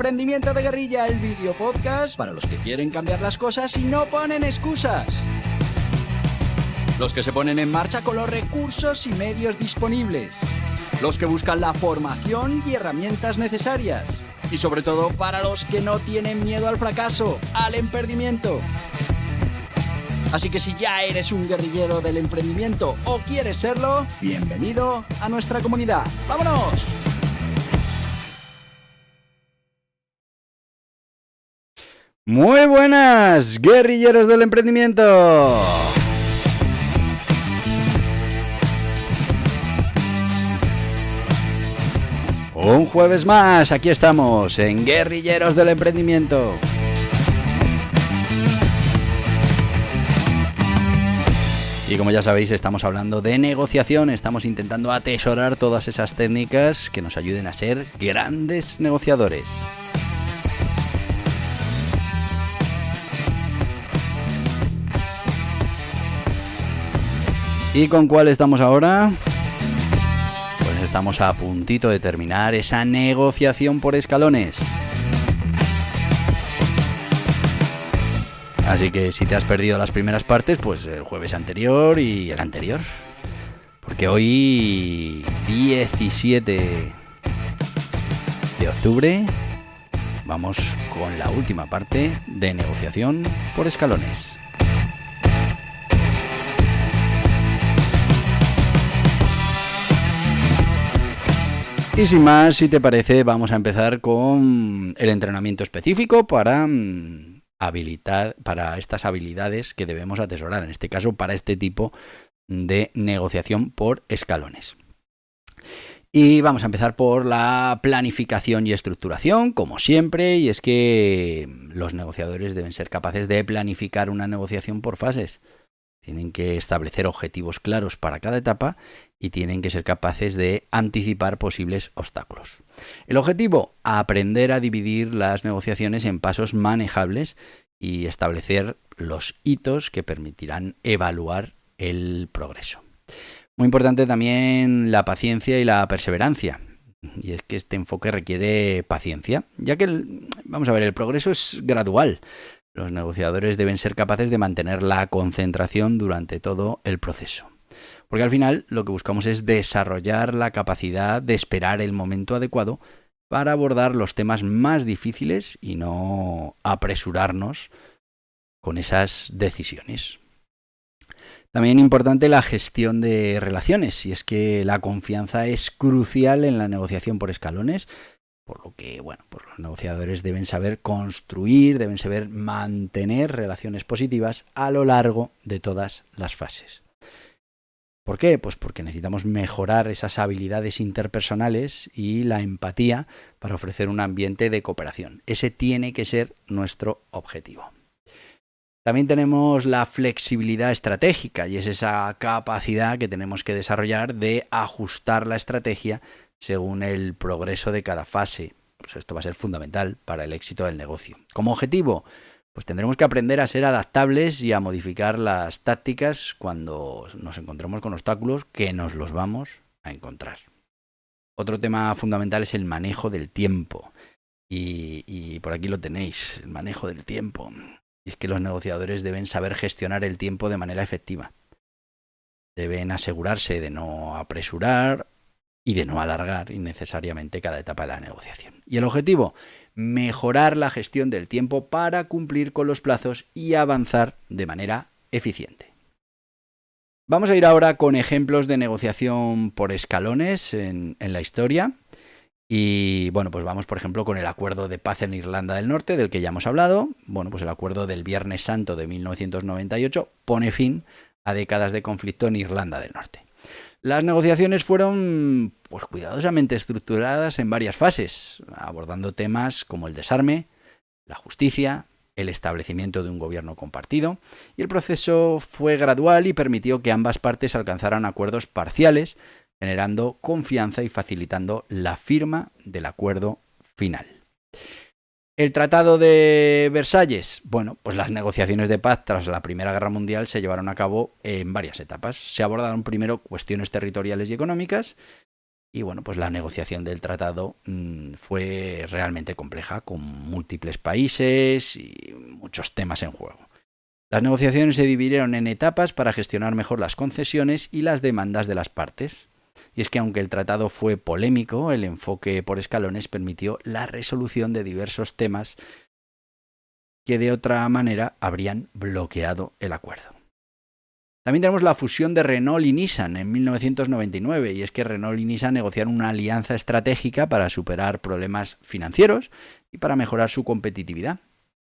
Emprendimiento de Guerrilla, el video podcast para los que quieren cambiar las cosas y no ponen excusas. Los que se ponen en marcha con los recursos y medios disponibles. Los que buscan la formación y herramientas necesarias. Y sobre todo para los que no tienen miedo al fracaso, al emprendimiento. Así que si ya eres un guerrillero del emprendimiento o quieres serlo, bienvenido a nuestra comunidad. ¡Vámonos! Muy buenas, guerrilleros del emprendimiento. Un jueves más, aquí estamos en Guerrilleros del Emprendimiento. Y como ya sabéis, estamos hablando de negociación, estamos intentando atesorar todas esas técnicas que nos ayuden a ser grandes negociadores. ¿Y con cuál estamos ahora? Pues estamos a puntito de terminar esa negociación por escalones. Así que si te has perdido las primeras partes, pues el jueves anterior y el anterior. Porque hoy, 17 de octubre, vamos con la última parte de negociación por escalones. Y sin más, si te parece, vamos a empezar con el entrenamiento específico para estas habilidades que debemos atesorar, en este caso para este tipo de negociación por escalones. Y vamos a empezar por la planificación y estructuración, como siempre, y es que los negociadores deben ser capaces de planificar una negociación por fases. Tienen que establecer objetivos claros para cada etapa y tienen que ser capaces de anticipar posibles obstáculos. El objetivo, aprender a dividir las negociaciones en pasos manejables y establecer los hitos que permitirán evaluar el progreso. Muy importante también la paciencia y la perseverancia. Y es que este enfoque requiere paciencia, ya que el progreso es gradual. Los negociadores deben ser capaces de mantener la concentración durante todo el proceso. Porque al final lo que buscamos es desarrollar la capacidad de esperar el momento adecuado para abordar los temas más difíciles y no apresurarnos con esas decisiones. También importante la gestión de relaciones, y es que la confianza es crucial en la negociación por escalones. Por lo que, pues los negociadores deben saber construir, deben saber mantener relaciones positivas a lo largo de todas las fases. ¿Por qué? Pues porque necesitamos mejorar esas habilidades interpersonales y la empatía para ofrecer un ambiente de cooperación. Ese tiene que ser nuestro objetivo. También tenemos la flexibilidad estratégica, y es esa capacidad que tenemos que desarrollar de ajustar la estrategia según el progreso de cada fase. Pues esto va a ser fundamental para el éxito del negocio. Como objetivo, pues tendremos que aprender a ser adaptables y a modificar las tácticas cuando nos encontremos con obstáculos que nos los vamos a encontrar. Otro tema fundamental es el manejo del tiempo. Y por aquí lo tenéis, el manejo del tiempo. Y es que los negociadores deben saber gestionar el tiempo de manera efectiva. Deben asegurarse de no apresurar y de no alargar innecesariamente cada etapa de la negociación. Y el objetivo, mejorar la gestión del tiempo para cumplir con los plazos y avanzar de manera eficiente. Vamos a ir ahora con ejemplos de negociación por escalones en la historia. Y pues vamos por ejemplo con el acuerdo de paz en Irlanda del Norte, del que ya hemos hablado. Pues el acuerdo del Viernes Santo de 1998 pone fin a décadas de conflicto en Irlanda del Norte. Las negociaciones fueron cuidadosamente estructuradas en varias fases, abordando temas como el desarme, la justicia, el establecimiento de un gobierno compartido, y el proceso fue gradual y permitió que ambas partes alcanzaran acuerdos parciales, generando confianza y facilitando la firma del acuerdo final. El Tratado de Versalles. Pues las negociaciones de paz tras la Primera Guerra Mundial se llevaron a cabo en varias etapas. Se abordaron primero cuestiones territoriales y económicas, Y bueno, pues la negociación del tratado fue realmente compleja, con múltiples países y muchos temas en juego. Las negociaciones se dividieron en etapas para gestionar mejor las concesiones y las demandas de las partes. Y es que aunque el tratado fue polémico, el enfoque por escalones permitió la resolución de diversos temas que de otra manera habrían bloqueado el acuerdo. También tenemos la fusión de Renault y Nissan en 1999, y es que Renault y Nissan negociaron una alianza estratégica para superar problemas financieros y para mejorar su competitividad.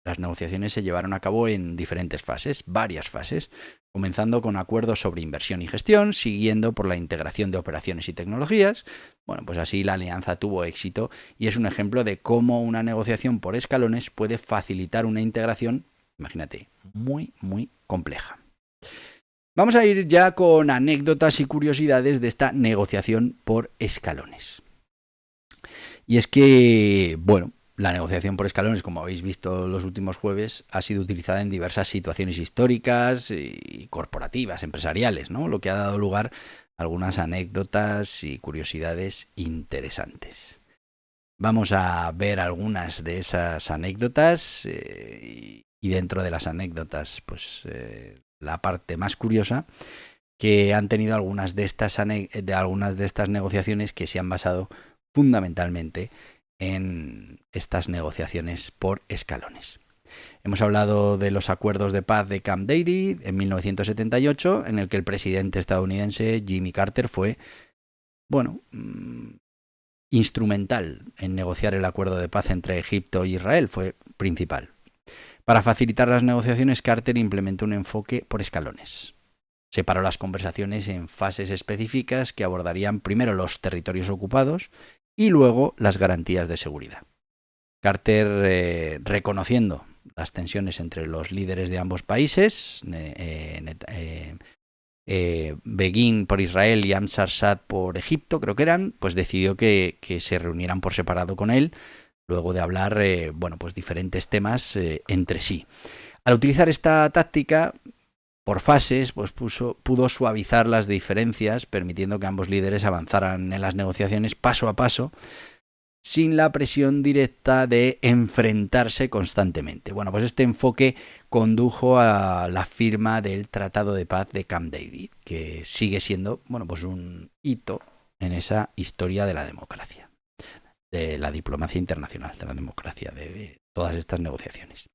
Las negociaciones se llevaron a cabo en diferentes fases, varias fases, comenzando con acuerdos sobre inversión y gestión, siguiendo por la integración de operaciones y tecnologías. Bueno, pues así la alianza tuvo éxito y es un ejemplo de cómo una negociación por escalones puede facilitar una integración, imagínate, muy, muy compleja. Vamos a ir ya con anécdotas y curiosidades de esta negociación por escalones. Y es que, bueno, la negociación por escalones, como habéis visto los últimos jueves, ha sido utilizada en diversas situaciones históricas y corporativas, empresariales, ¿no? Lo que ha dado lugar a algunas anécdotas y curiosidades interesantes. Vamos a ver algunas de esas anécdotas y dentro de las anécdotas, pues la parte más curiosa, que han tenido algunas de estas negociaciones que se han basado fundamentalmente en estas negociaciones por escalones. Hemos hablado de los acuerdos de paz de Camp David en 1978, en el que el presidente estadounidense Jimmy Carter fue, instrumental en negociar el acuerdo de paz entre Egipto e Israel, fue principal. Para facilitar las negociaciones, Carter implementó un enfoque por escalones. Separó las conversaciones en fases específicas que abordarían primero los territorios ocupados y luego las garantías de seguridad. Carter, reconociendo las tensiones entre los líderes de ambos países, Begin por Israel y Ansar por Egipto, creo que eran, pues decidió que se reunieran por separado con él, luego de hablar pues diferentes temas entre sí. Al utilizar esta táctica por fases, pues pudo suavizar las diferencias, permitiendo que ambos líderes avanzaran en las negociaciones paso a paso, sin la presión directa de enfrentarse constantemente. Bueno, pues este enfoque condujo a la firma del Tratado de Paz de Camp David, que sigue siendo, pues un hito en esa historia de la democracia, de la diplomacia internacional, de la democracia, de todas estas negociaciones.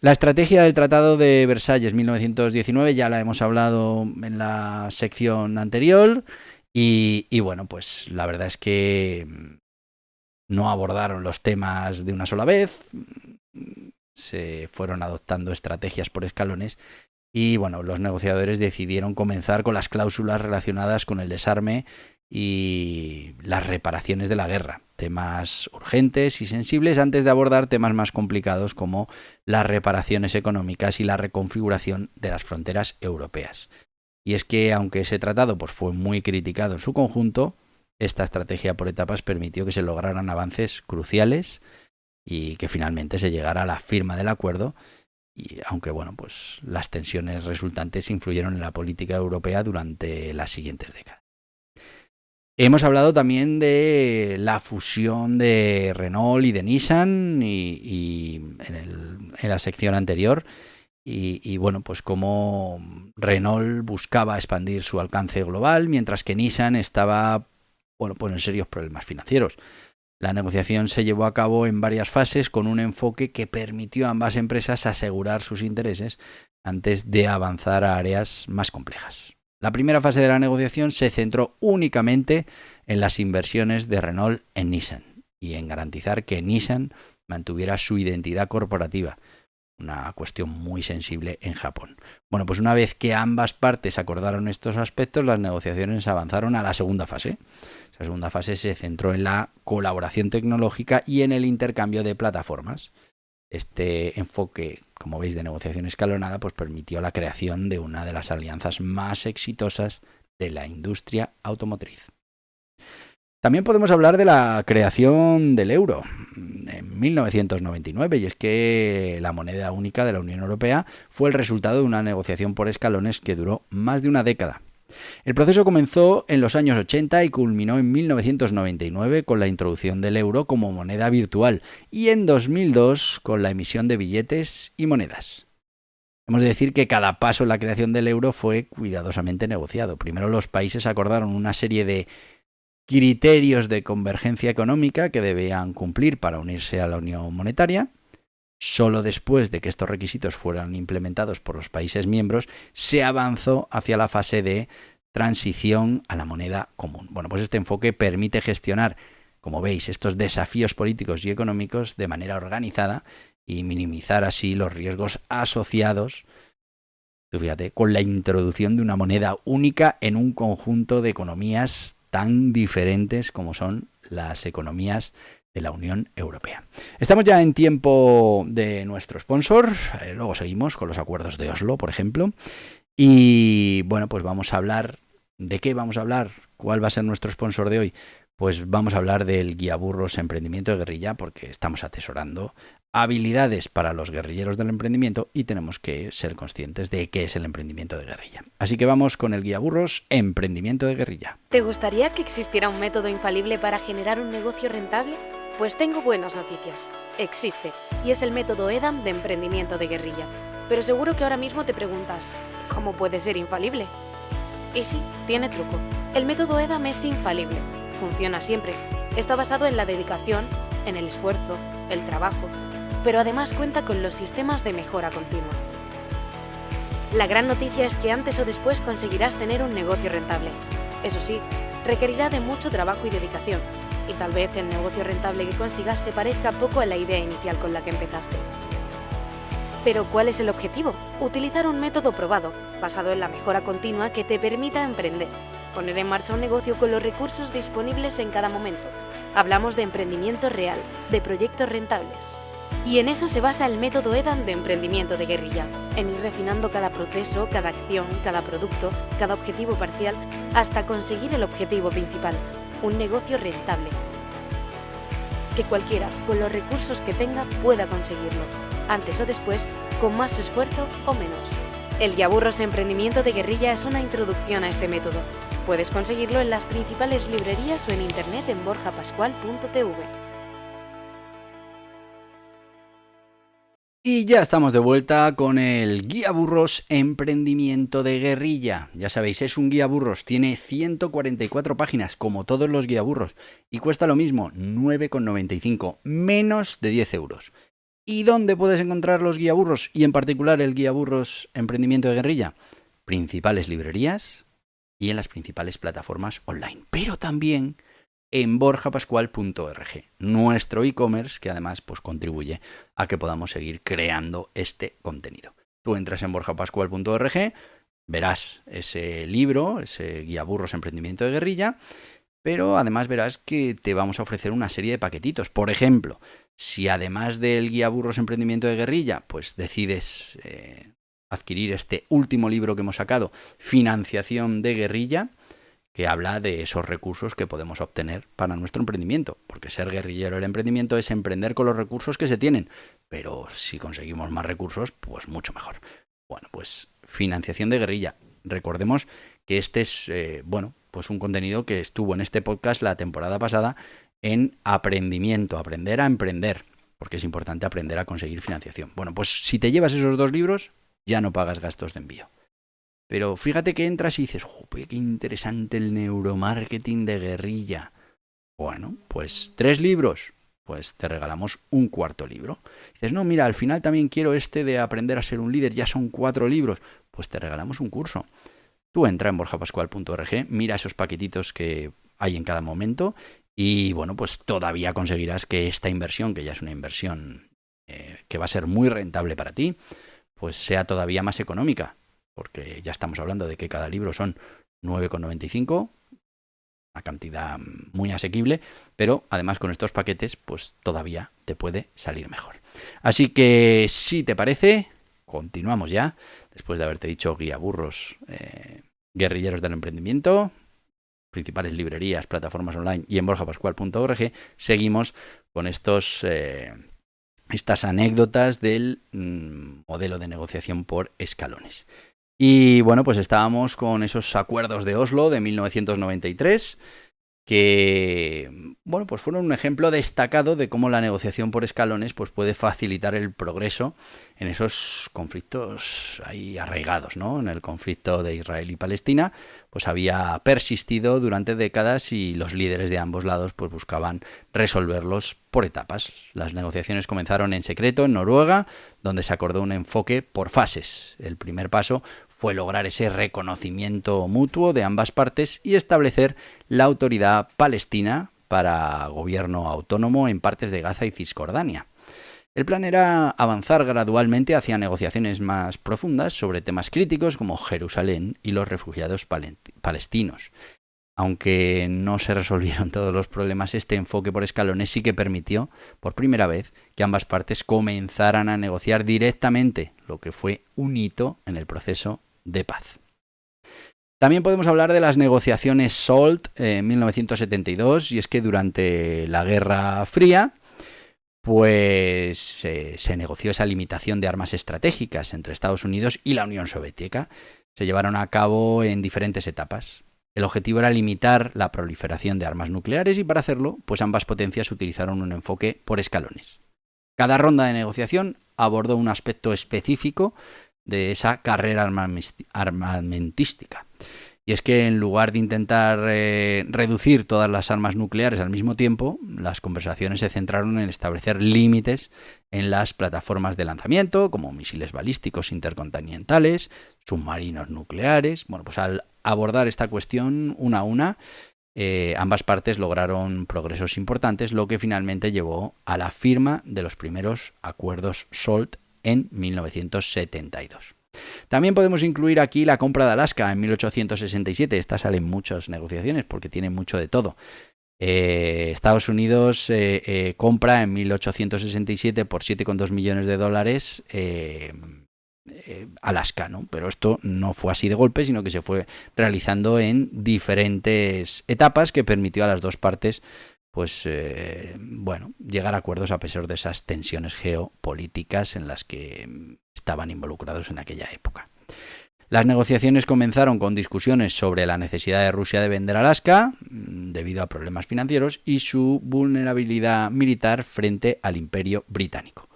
La estrategia del Tratado de Versalles 1919 ya la hemos hablado en la sección anterior y pues la verdad es que no abordaron los temas de una sola vez, se fueron adoptando estrategias por escalones y los negociadores decidieron comenzar con las cláusulas relacionadas con el desarme y las reparaciones de la guerra, temas urgentes y sensibles antes de abordar temas más complicados como las reparaciones económicas y la reconfiguración de las fronteras europeas. Y es que aunque ese tratado fue muy criticado en su conjunto, esta estrategia por etapas permitió que se lograran avances cruciales y que finalmente se llegara a la firma del acuerdo, y aunque las tensiones resultantes influyeron en la política europea durante las siguientes décadas. Hemos hablado también de la fusión de Renault y de Nissan y en la sección anterior y pues cómo Renault buscaba expandir su alcance global mientras que Nissan estaba en serios problemas financieros. La negociación se llevó a cabo en varias fases con un enfoque que permitió a ambas empresas asegurar sus intereses antes de avanzar a áreas más complejas. La primera fase de la negociación se centró únicamente en las inversiones de Renault en Nissan y en garantizar que Nissan mantuviera su identidad corporativa, una cuestión muy sensible en Japón. Pues una vez que ambas partes acordaron estos aspectos, las negociaciones avanzaron a la segunda fase. Esa segunda fase se centró en la colaboración tecnológica y en el intercambio de plataformas. Este enfoque, como veis, de negociación escalonada, permitió la creación de una de las alianzas más exitosas de la industria automotriz. También podemos hablar de la creación del euro en 1999, y es que la moneda única de la Unión Europea fue el resultado de una negociación por escalones que duró más de una década. El proceso comenzó en los años 80 y culminó en 1999 con la introducción del euro como moneda virtual y en 2002 con la emisión de billetes y monedas. Hemos de decir que cada paso en la creación del euro fue cuidadosamente negociado. Primero los países acordaron una serie de criterios de convergencia económica que debían cumplir para unirse a la Unión Monetaria. Solo después de que estos requisitos fueran implementados por los países miembros, se avanzó hacia la fase de transición a la moneda común. Bueno, pues este enfoque permite gestionar, como veis, estos desafíos políticos y económicos de manera organizada y minimizar así los riesgos asociados, tú fíjate, con la introducción de una moneda única en un conjunto de economías tan diferentes como son las economías de la Unión Europea. Estamos ya en tiempo de nuestro sponsor, luego seguimos con los acuerdos de Oslo, por ejemplo, y bueno, pues vamos a hablar, ¿de qué vamos a hablar? ¿Cuál va a ser nuestro sponsor de hoy? Pues vamos a hablar del Guiaburros Emprendimiento de Guerrilla, porque estamos atesorando habilidades para los guerrilleros del emprendimiento y tenemos que ser conscientes de qué es el emprendimiento de guerrilla. Así que vamos con el Guiaburros Emprendimiento de Guerrilla. ¿Te gustaría que existiera un método infalible para generar un negocio rentable? Pues tengo buenas noticias. Existe, y es el método EDAM de emprendimiento de guerrilla. Pero seguro que ahora mismo te preguntas, ¿cómo puede ser infalible? Y sí, tiene truco. El método EDAM es infalible. Funciona siempre. Está basado en la dedicación, en el esfuerzo, el trabajo, pero además cuenta con los sistemas de mejora continua. La gran noticia es que antes o después conseguirás tener un negocio rentable. Eso sí, requerirá de mucho trabajo y dedicación, y tal vez el negocio rentable que consigas se parezca poco a la idea inicial con la que empezaste. Pero ¿cuál es el objetivo? Utilizar un método probado, basado en la mejora continua que te permita emprender, poner en marcha un negocio con los recursos disponibles en cada momento. Hablamos de emprendimiento real, de proyectos rentables. Y en eso se basa el método EDAM de emprendimiento de guerrilla, en ir refinando cada proceso, cada acción, cada producto, cada objetivo parcial, hasta conseguir el objetivo principal, un negocio rentable. Que cualquiera, con los recursos que tenga, pueda conseguirlo, antes o después, con más esfuerzo o menos. El Guiaburros Emprendimiento de Guerrilla es una introducción a este método. Puedes conseguirlo en las principales librerías o en internet en borjapascual.tv. Y ya estamos de vuelta con el Guiaburros Emprendimiento de Guerrilla. Ya sabéis, es un guiaburros, tiene 144 páginas, como todos los guiaburros, y cuesta lo mismo, 9,95, menos de 10 euros. ¿Y dónde puedes encontrar los guiaburros, y en particular el Guiaburros Emprendimiento de Guerrilla? Principales librerías y en las principales plataformas online, pero también en borjapascual.org, nuestro e-commerce que además pues contribuye a que podamos seguir creando este contenido. Tú entras en borjapascual.org, verás ese libro, ese Guiaburros Emprendimiento de Guerrilla, pero además verás que te vamos a ofrecer una serie de paquetitos. Por ejemplo, si además del Guiaburros Emprendimiento de Guerrilla, pues decides adquirir este último libro que hemos sacado, Financiación de Guerrilla, que habla de esos recursos que podemos obtener para nuestro emprendimiento, porque ser guerrillero del emprendimiento es emprender con los recursos que se tienen, pero si conseguimos más recursos, pues mucho mejor. Bueno, pues Financiación de Guerrilla. Recordemos que este es, pues un contenido que estuvo en este podcast la temporada pasada en aprendimiento, aprender a emprender, porque es importante aprender a conseguir financiación. Bueno, pues si te llevas esos dos libros, ya no pagas gastos de envío. Pero fíjate que entras y dices, ¡jope, qué interesante el neuromarketing de guerrilla! Bueno, pues 3 libros, pues te regalamos un cuarto libro. Dices, no, mira, al final también quiero este de aprender a ser un líder, ya son 4 libros, pues te regalamos un curso. Tú entra en borjapascual.org, mira esos paquetitos que hay en cada momento y bueno, pues todavía conseguirás que esta inversión, que ya es una inversión que va a ser muy rentable para ti, pues sea todavía más económica. Porque ya estamos hablando de que cada libro son 9,95, una cantidad muy asequible, pero además con estos paquetes pues todavía te puede salir mejor. Así que si te parece, continuamos ya, después de haberte dicho Guiaburros, guerrilleros del emprendimiento, principales librerías, plataformas online y en borjapascual.org, seguimos con estas anécdotas del modelo de negociación por escalones. Y bueno, pues estábamos con esos acuerdos de Oslo de 1993, que bueno, pues fueron un ejemplo destacado de cómo la negociación por escalones pues puede facilitar el progreso en esos conflictos ahí arraigados, ¿no? En el conflicto de Israel y Palestina, pues había persistido durante décadas y los líderes de ambos lados pues buscaban resolverlos por etapas. Las negociaciones comenzaron en secreto en Noruega, donde se acordó un enfoque por fases. El primer paso fue lograr ese reconocimiento mutuo de ambas partes y establecer la autoridad palestina para gobierno autónomo en partes de Gaza y Cisjordania. El plan era avanzar gradualmente hacia negociaciones más profundas sobre temas críticos como Jerusalén y los refugiados palestinos. Aunque no se resolvieron todos los problemas, este enfoque por escalones sí que permitió, por primera vez, que ambas partes comenzaran a negociar directamente, lo que fue un hito en el proceso de paz. También podemos hablar de las negociaciones SALT en 1972, y es que durante la Guerra Fría pues se negoció esa limitación de armas estratégicas entre Estados Unidos y la Unión Soviética. Se llevaron a cabo en diferentes etapas. El objetivo era limitar la proliferación de armas nucleares y para hacerlo, pues ambas potencias utilizaron un enfoque por escalones. Cada ronda de negociación abordó un aspecto específico de esa carrera armamentística. Y es que en lugar de intentar reducir todas las armas nucleares al mismo tiempo, las conversaciones se centraron en establecer límites en las plataformas de lanzamiento, como misiles balísticos intercontinentales, submarinos nucleares. Bueno, pues al abordar esta cuestión una a una, ambas partes lograron progresos importantes, lo que finalmente llevó a la firma de los primeros acuerdos SALT en 1972. También podemos incluir aquí la compra de Alaska en 1867. Esta sale en muchas negociaciones porque tiene mucho de todo. Estados Unidos compra en 1867 por $7,2 millones Alaska, ¿no? Pero esto no fue así de golpe, sino que se fue realizando en diferentes etapas que permitió a las dos partes pues llegar a acuerdos a pesar de esas tensiones geopolíticas en las que estaban involucrados en aquella época. Las negociaciones comenzaron con discusiones sobre la necesidad de Rusia de vender Alaska debido a problemas financieros y su vulnerabilidad militar frente al Imperio Británico.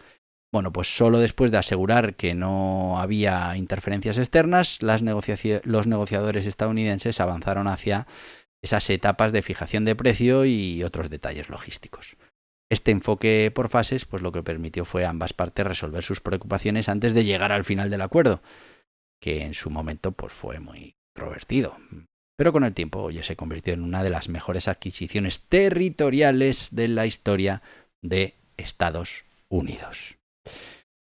Bueno, pues solo después de asegurar que no había interferencias externas, los negociadores estadounidenses avanzaron hacia esas etapas de fijación de precio y otros detalles logísticos. Este enfoque por fases, pues lo que permitió fue a ambas partes resolver sus preocupaciones antes de llegar al final del acuerdo, que en su momento pues fue muy controvertido. Pero con el tiempo ya se convirtió en una de las mejores adquisiciones territoriales de la historia de Estados Unidos.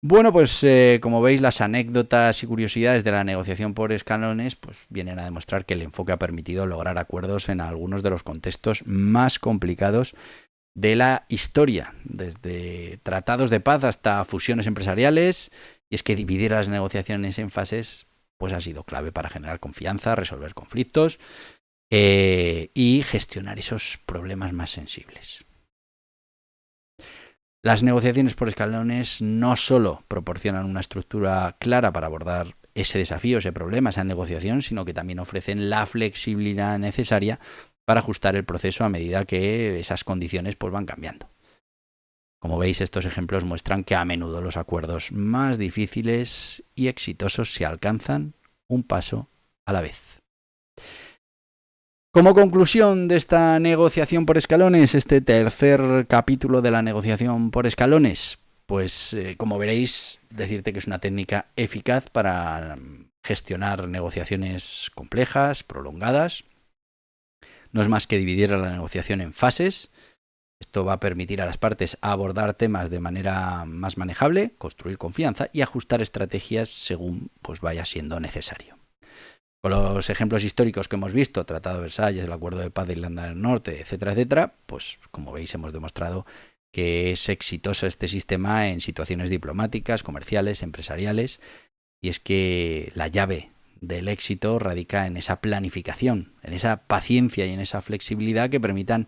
Bueno, pues como veis, las anécdotas y curiosidades de la negociación por escalones pues vienen a demostrar que el enfoque ha permitido lograr acuerdos en algunos de los contextos más complicados de la historia, desde tratados de paz hasta fusiones empresariales. Y es que dividir las negociaciones en fases pues ha sido clave para generar confianza, resolver conflictos y gestionar esos problemas más sensibles. Las negociaciones por escalones no solo proporcionan una estructura clara para abordar ese desafío, ese problema, esa negociación, sino que también ofrecen la flexibilidad necesaria para ajustar el proceso a medida que esas condiciones pues van cambiando. Como veis, estos ejemplos muestran que a menudo los acuerdos más difíciles y exitosos se alcanzan un paso a la vez. Como conclusión de esta negociación por escalones, este tercer capítulo de la negociación por escalones, pues como veréis, decirte que es una técnica eficaz para gestionar negociaciones complejas, prolongadas. No es más que dividir la negociación en fases. Esto va a permitir a las partes abordar temas de manera más manejable, construir confianza y ajustar estrategias según pues vaya siendo necesario. Con los ejemplos históricos que hemos visto, Tratado de Versalles, el Acuerdo de Paz de Irlanda del Norte, etcétera, etcétera, pues como veis hemos demostrado que es exitoso este sistema en situaciones diplomáticas, comerciales, empresariales, y es que la llave del éxito radica en esa planificación, en esa paciencia y en esa flexibilidad que permitan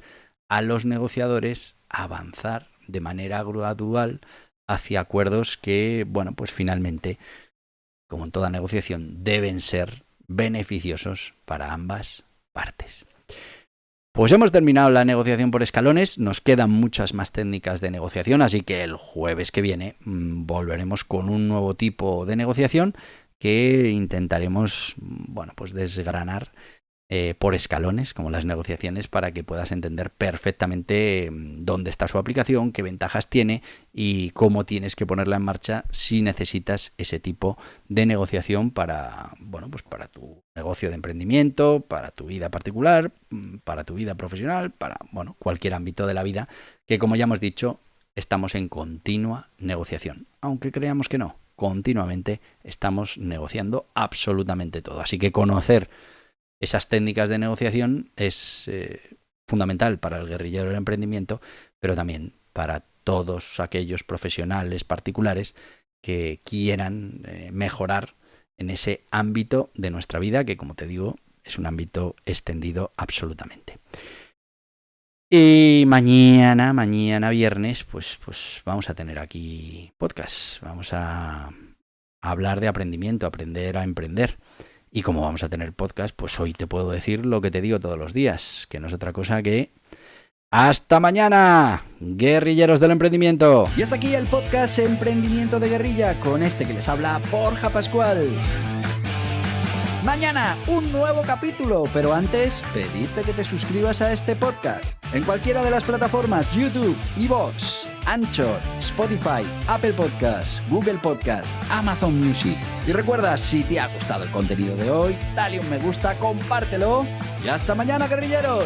a los negociadores avanzar de manera gradual hacia acuerdos que, bueno, pues finalmente como en toda negociación, deben ser beneficiosos para ambas partes. Pues hemos terminado la negociación por escalones, nos quedan muchas más técnicas de negociación, así que el jueves que viene volveremos con un nuevo tipo de negociación que intentaremos, pues desgranar por escalones, como las negociaciones, para que puedas entender perfectamente dónde está su aplicación, qué ventajas tiene y cómo tienes que ponerla en marcha si necesitas ese tipo de negociación para tu negocio de emprendimiento, para tu vida particular, para tu vida profesional, para cualquier ámbito de la vida, que como ya hemos dicho, estamos en continua negociación. Aunque creamos que no, continuamente estamos negociando absolutamente todo. Así que conocer esas técnicas de negociación es fundamental para el guerrillero del emprendimiento, pero también para todos aquellos profesionales particulares que quieran mejorar en ese ámbito de nuestra vida, que como te digo, es un ámbito extendido absolutamente. Y mañana viernes, pues vamos a tener aquí podcast. Vamos a hablar de aprender a emprender. Y como vamos a tener podcast, pues hoy te puedo decir lo que te digo todos los días, que no es otra cosa que ¡hasta mañana, guerrilleros del emprendimiento! Y hasta aquí el podcast Emprendimiento de Guerrilla, con este que les habla Borja Pascual. Mañana un nuevo capítulo, pero antes pedirte que te suscribas a este podcast en cualquiera de las plataformas YouTube, iVoox, Anchor, Spotify, Apple Podcasts, Google Podcasts, Amazon Music. Y recuerda, si te ha gustado el contenido de hoy, dale un me gusta, compártelo y hasta mañana, guerrilleros.